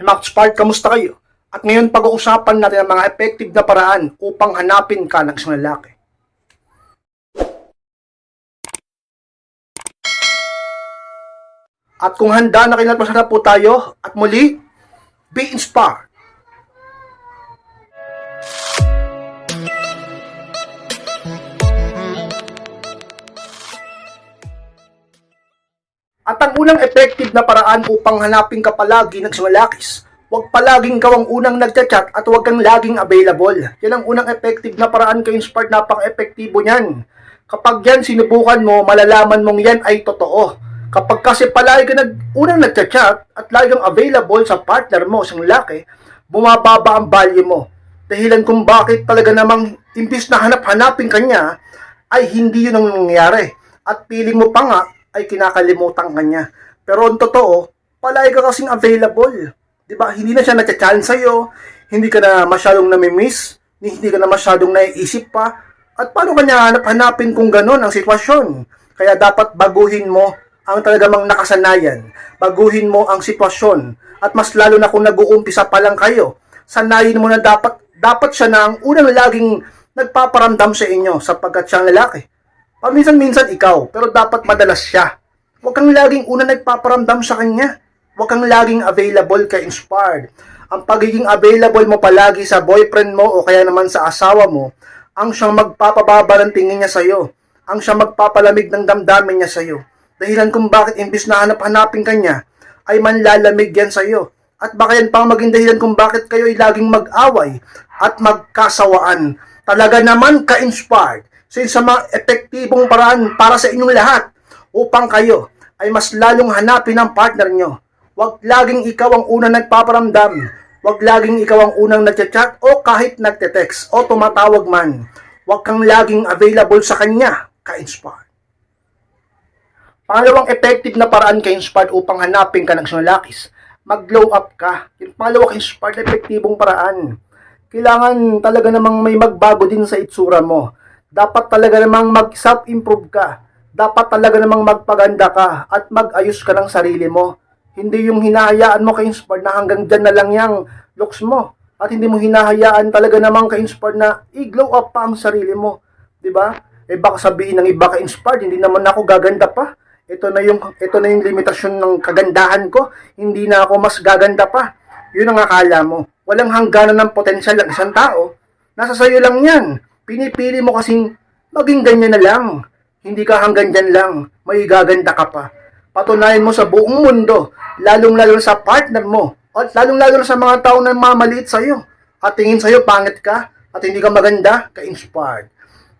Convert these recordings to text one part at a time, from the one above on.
Max Park, kamusta kayo? At ngayon pag-uusapan natin ang mga effective na paraan upang hanapin ka ng isang lalaki. At kung handa na kayo, na po tayo at muli, be inspired. At ang unang effective na paraan upang hanapin ka palagi ng isang lalaki, huwag palaging ikaw ang unang nagchat-chat at huwag kang laging available. Yan ang unang effective na paraan kay Inspired, napaka-epektibo niyan. Kapag yan sinubukan mo, malalaman mong yan ay totoo. Kapag kasi palagi ka unang nagchat-chat at lagi kang available sa partner mo, isang lalaki, bumababa ang value mo. Dahilan kung bakit talaga namang imbis na hanap-hanapin kanya, ay hindi yun ang nangyayari. At piling mo pa nga, ay kinakalimutan kanya. Pero ang totoo, palagi ka kasing available. Diba? Hindi na siya nagcha-challenge sa'yo, hindi ka na masyadong namimiss, hindi ka na masyadong naiisip pa, at paano kanya hanap-hanapin kung gano'n ang sitwasyon? Kaya dapat baguhin mo ang talagang nakasanayan, baguhin mo ang sitwasyon, at mas lalo na kung nag-uumpisa pa lang kayo, sanayin mo na dapat siya na ang unang laging nagpaparamdam sa inyo sapagkat siyang lalaki. Paminsan-minsan ikaw, pero dapat madalas siya. Huwag kang laging una nagpaparamdam sa kanya. Huwag kang laging available kay Inspired. Ang pagiging available mo palagi sa boyfriend mo o kaya naman sa asawa mo, ang siyang magpapababa ng tingin niya sa'yo. Ang siyang magpapalamig ng damdamin niya sa'yo. Dahilan kung bakit imbis na hanap-hanapin kanya, ay manlalamig yan sa'yo. At baka yan pang maging dahilan kung bakit kayo ay laging mag-away at magkasawaan. Talaga naman ka-Inspired sa mga epektibong paraan para sa inyong lahat upang kayo ay mas lalong hanapin ang partner nyo. Huwag laging ikaw ang unang nagpaparamdam. Huwag laging ikaw ang unang nagchat-chat o kahit nagte-text o tumatawag man. Huwag kang laging available sa kanya, ka-Inspired. Pangalawang effective na paraan ka-Inspired upang hanapin ka ng isang lalaki, mag-glow up ka. Yung pangalawa ka-Inspired na epektibong paraan. Kailangan talaga namang may magbago din sa itsura mo. Dapat talaga namang mag-self-improve ka. Dapat talaga namang magpaganda ka at mag-ayos ka ng sarili mo. Hindi yung hinahayaan mo ka-Inspired na hanggang dyan na lang yung looks mo. At hindi mo hinahayaan talaga namang ka-Inspired na i-glow up pa ang sarili mo. Diba? Eh baka sabihin ng iba ka-Inspired, hindi naman ako gaganda pa. Ito na yung limitasyon ng kagandahan ko. Hindi na ako mas gaganda pa. Yun ang akala mo. Walang hangganan ng potensyal ng isang tao. Nasa sayo lang yan. Pinipili mo kasing maging ganyan na lang. Hindi ka hanggang dyan lang. May gaganda ka pa. Patunayan mo sa buong mundo, lalong-lalo sa partner mo, at lalong-lalo sa mga tao na mamaliit sa'yo. At tingin sa'yo, pangit ka, at hindi ka maganda, ka-Inspired.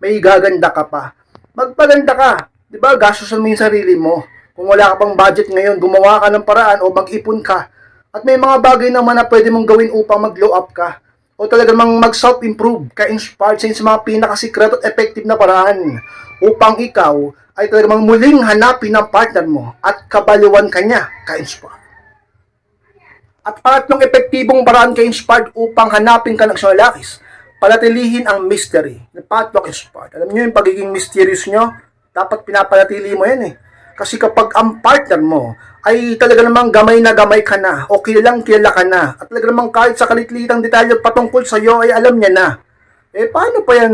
May gaganda ka pa. Magpaganda ka. Diba? Gastusan mo yung sarili mo. Kung wala ka pang budget ngayon, gumawa ka ng paraan o mag-ipon ka. At may mga bagay naman na pwede mong gawin upang mag-glow up ka. O talagang mag-self-improve, ka-Inspired sa mga pinakasikreto at effective na paraan upang ikaw ay talagang muling hanapin ang partner mo at kabaliwan kanya, ka-Inspired. At pangatlong epektibong paraan ka-Inspired upang hanapin ka ng isang lalaki, panatilihin ang mystery. Pangatlo, ka-Inspired. Alam niyo yung pagiging mysterious nyo, dapat pinapanatili mo yan eh. Kasi kapag ang partner mo ay talaga namang gamay na gamay ka na o kilalang kilala ka na at talaga namang kahit sa kalitlitang detalye patungkol sa iyo ay alam niya na, eh paano pa yan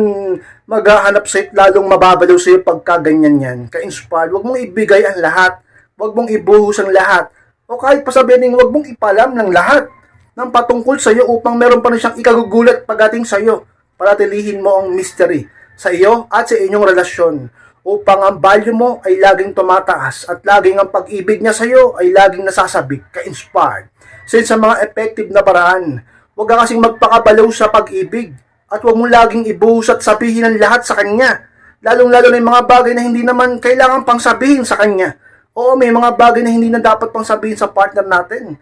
maghahanap sa'yo lalong mababaliw sa'yo pagka ganyan yan? Ka-Inspired, huwag mong ibigay ang lahat, huwag mong ibuhos ang lahat, o kahit pa sabihin huwag mong ipalam ng lahat ng patungkol sa iyo upang meron pa rin siyang ikagugulat pagdating sa iyo. Panatilihin mo ang mystery sa iyo at sa inyong relasyon upang ang value mo ay laging tumataas at laging ang pag-ibig niya sa iyo ay laging nasasabik, ka-Inspired. Sa mga effective na paraan, huwag ka kasing magpakabalaw sa pag-ibig at huwag mo laging ibuhos at sabihin ang lahat sa kanya. Lalong-lalo na yung mga bagay na hindi naman kailangan pang sabihin sa kanya. Oo, may mga bagay na hindi na dapat pang sabihin sa partner natin.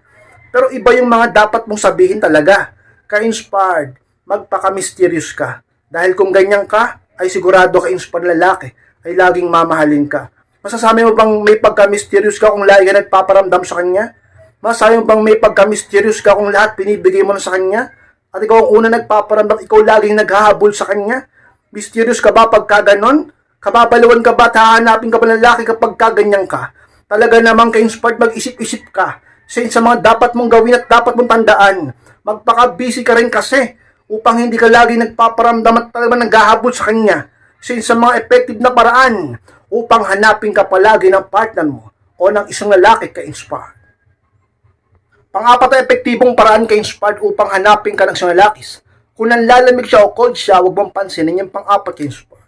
Pero iba yung mga dapat mong sabihin talaga. Ka-Inspired, magpaka-mysterious ka. Dahil kung ganyan ka, ay sigurado ka-Inspired lalaki ay laging mamahalin ka. Masasabi mo bang may pagka-mysterious ka kung lagi ka nagpaparamdam sa kanya? Masasabi mo bang may pagka-mysterious ka kung lahat binibigay mo na sa kanya? At ikaw ang una nagpaparamdam, ikaw laging naghahabol sa kanya? Mysterious ka ba pagka ganon? Kababalawan ka ba at hahanapin ka ba ng lalaki kapag kaganyan ka? Talaga namang ka-Inspired, mag-isip-isip ka. Sa mga dapat mong gawin at dapat mong tandaan, magpaka-busy ka rin kasi upang hindi ka lagi nagpaparamdam at talagang naghahabol sa kanya. Sa mga effective na paraan upang hanapin ka palagi ng partner mo o ng isang lalaki ka-inspired. Pang-apat na epektibong paraan ka-inspired upang hanapin ka ng isang lalaki. Kung nanlalamig siya o cold siya, huwag mong pansinin yung pang-apat ka-inspired.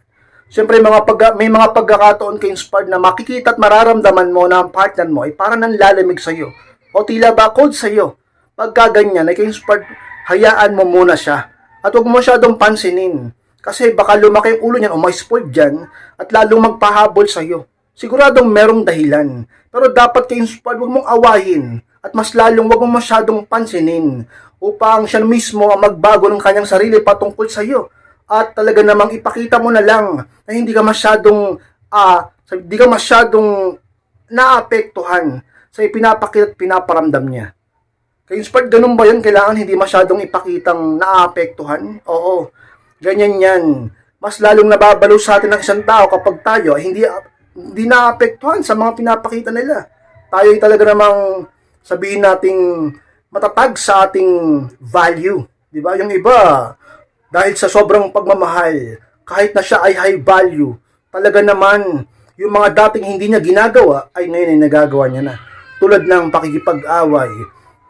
Siyempre, may mga pagkakataon ka-inspired na makikita at mararamdaman mo na ang partner mo ay parang nanlalamig sa'yo o tila ba cold sa'yo. Pagka ganyan, ay ka-inspired, hayaan mo muna siya at huwag mo masyadong pansinin kasi baka lumaki ang ulo niyan o may spoiled dyan at lalong magpahabol sa'yo. Siguradong merong dahilan, pero dapat ka-inspired, huwag mong awahin at mas lalong huwag mong masyadong pansinin upang siya mismo ang magbago ng kanyang sarili patungkol sa'yo. At talaga namang ipakita mo na lang na hindi ka masyadong naapektuhan sa ipinapakita at pinaparamdam niya. Kaya inspired, ganun ba yun? Kailangan hindi masyadong ipakitang naapektuhan? Oo, ganyan yan. Mas lalong nababalo sa atin ng isang tao kapag tayo ay hindi naapektuhan sa mga pinapakita nila. Tayo ay talaga namang sabihin nating matatag sa ating value. Diba? Yung iba, dahil sa sobrang pagmamahal, kahit na siya ay high value, talaga naman, yung mga dating hindi niya ginagawa, ay ngayon ay nagagawa niya na. Tulad ng pakikipag-away,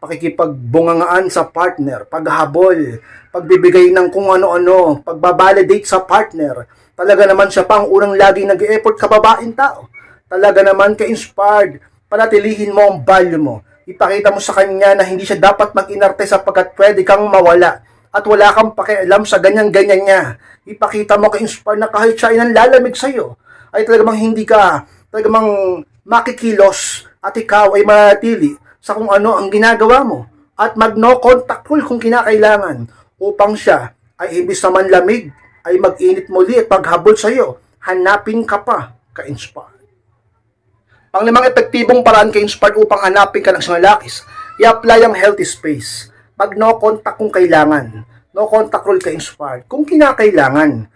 pakikipagbungangaan sa partner, paghabol, pagbibigay ng kung ano-ano, pagbabalidate sa partner. Talaga naman siya pa ang unang laging nag-e-effort kababaeng tao. Talaga naman ka-inspired, panatilihin mo ang value mo. Ipakita mo sa kanya na hindi siya dapat mag-inarte sapagkat pwede kang mawala at wala kang pakialam sa ganyan-ganyan niya. Ipakita mo ka-inspire na kahit siya ay nanlalamig sa'yo, ay talagang hindi ka talagang makikilos at ikaw ay manatili sa kung ano ang ginagawa mo at mag-no contact rule kung kinakailangan upang siya ay imbis na manlamig ay mag-init muli at paghabol sa'yo, hanapin ka pa ka-inspire. Panglimang epektibong paraan ka-inspire upang hanapin ka ng isang lalaki, i-apply ang healthy space. Mag-no contact kung kailangan. No contact rule ka-inspired. Kung kinakailangan.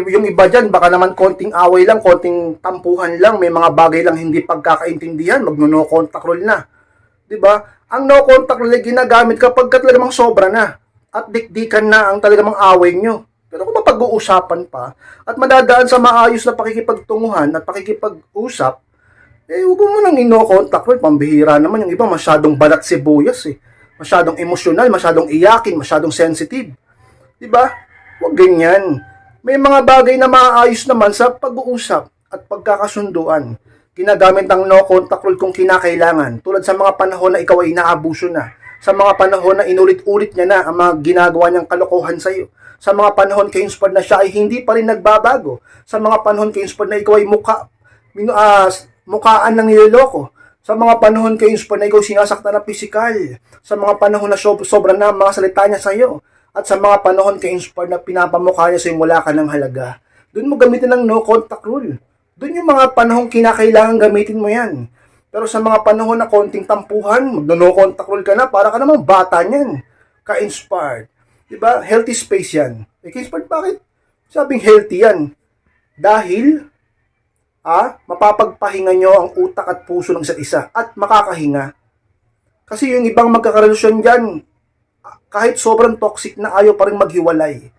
Yung iba dyan, baka naman konting away lang, konting tampuhan lang, may mga bagay lang hindi pagkakaintindihan, mag-no contact rule na. Diba? Ang no contact rule ay ginagamit kapag talagang sobra na. At dikdikan na ang talagang away nyo. Pero kung mapag-uusapan pa, at madadaan sa maayos na pakikipagtunguhan at pakikipag-usap, huwag mo nang no contact rule, pambihira naman. Yung iba masyadong balat sibuyas masyadong emosyonal, masyadong iyakin, masyadong sensitive. Diba? Huwag ganyan. May mga bagay na maayos naman sa pag-uusap at pagkakasunduan. Ginagamit ang no contact rule kung kinakailangan. Tulad sa mga panahon na ikaw ay inaabuso na. Sa mga panahon na inulit-ulit niya na ang mga ginagawa niyang kalokohan sa iyo. Sa mga panahon ka-inspired na siya ay hindi pa rin nagbabago. Sa mga panahon ka-inspired na ikaw ay mukaan ng niloloko. Sa mga panahon ka-inspired na ikaw sinasaktan na pisikal. Sa mga panahon na sobra na mga salita niya sa iyo. At sa mga panahon ka-inspired na pinapamukha niya sa iyo wala ka ng halaga. Doon mo gamitin ang no contact rule. Doon yung mga panahon kinakailangan gamitin mo yan. Pero sa mga panahon na konting tampuhan, magno-no contact rule ka na, para ka namang bata niyan. Ka-inspired. Diba? Healthy space yan. Ka-inspired, bakit? Sabing healthy yan. Dahil mapapagpahinga nyo ang utak at puso ng isa't isa at makakahinga. Kasi yung ibang magkakarelasyon dyan, kahit sobrang toxic na ayaw pa rin maghiwalay.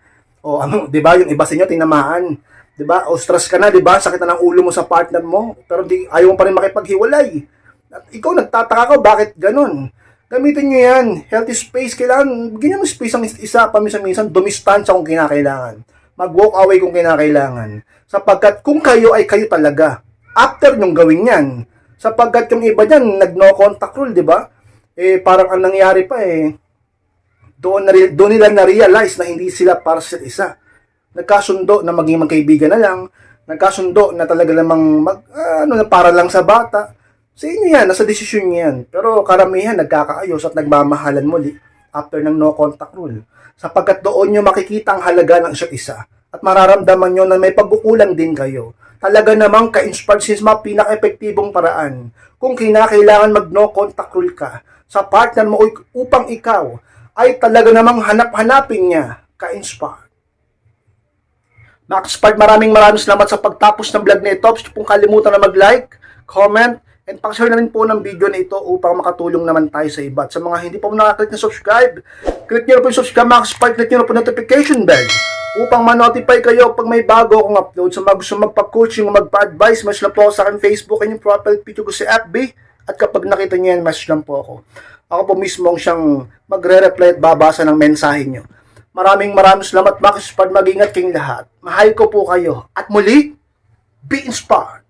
Di ba? Yung iba sa inyo tinamaan. Di ba? O stress ka na, di ba? Sakit na ng ulo mo sa partner mo, pero ayaw mo pa rin makipaghiwalay. At ikaw nagtataka ka, bakit ganun? Gamitin nyo yan. Healthy space, kailangan, bigyan mo space ang isa, paminsan-minsan, dumistansya kung kinakailangan. Mag-walk away kung kinakailangan. Sapagkat kung kayo ay kayo talaga, after nyong gawin yan, sapagkat yung iba dyan, nag-no contact rule, di ba? Parang ang nangyari pa doon nila na-realize na hindi sila para sa isa. Nagkasundo na maging magkaibigan na lang, nagkasundo na talaga namang para lang sa bata. Sa inyo yan, nasa desisyon niyo yan. Pero karamihan nagkakaayos at nagmamahalan muli after ng no contact rule. Sapagkat doon nyo makikita ang halaga ng isa't isa at mararamdaman nyo na may pagkukulang din kayo. Talaga namang ka-inspired since mga pinaka-epektibong paraan. Kung kinakailangan mag-no contact rule ka sa partner mo upang ikaw ay talaga namang hanap-hanapin niya ka-inspired. Max Part, maraming salamat sa pagtapos ng vlog na ito. Huwag pong kalimutan na mag-like, comment, And pakishare na rin po ng video na ito upang makatulong naman tayo sa iba. At sa mga hindi pa mo nakaklik na subscribe, click nyo na po yung subscribe mga ka-Spark, click nyo na po notification bell upang ma-notify kayo pag may bago akong upload. Sa mga gusto magpa-coaching o magpa-advise, message lang po ako sa akin Facebook and yung profile picture ko sa FB. At kapag nakita nyo yan, message lang po ako. Ako po mismo ang siyang magre-reply at babasa ng mensahe nyo. Maraming salamat mga ka-Spark, mag-ingat kayong lahat. Mahal ko po kayo. At muli, be inspired.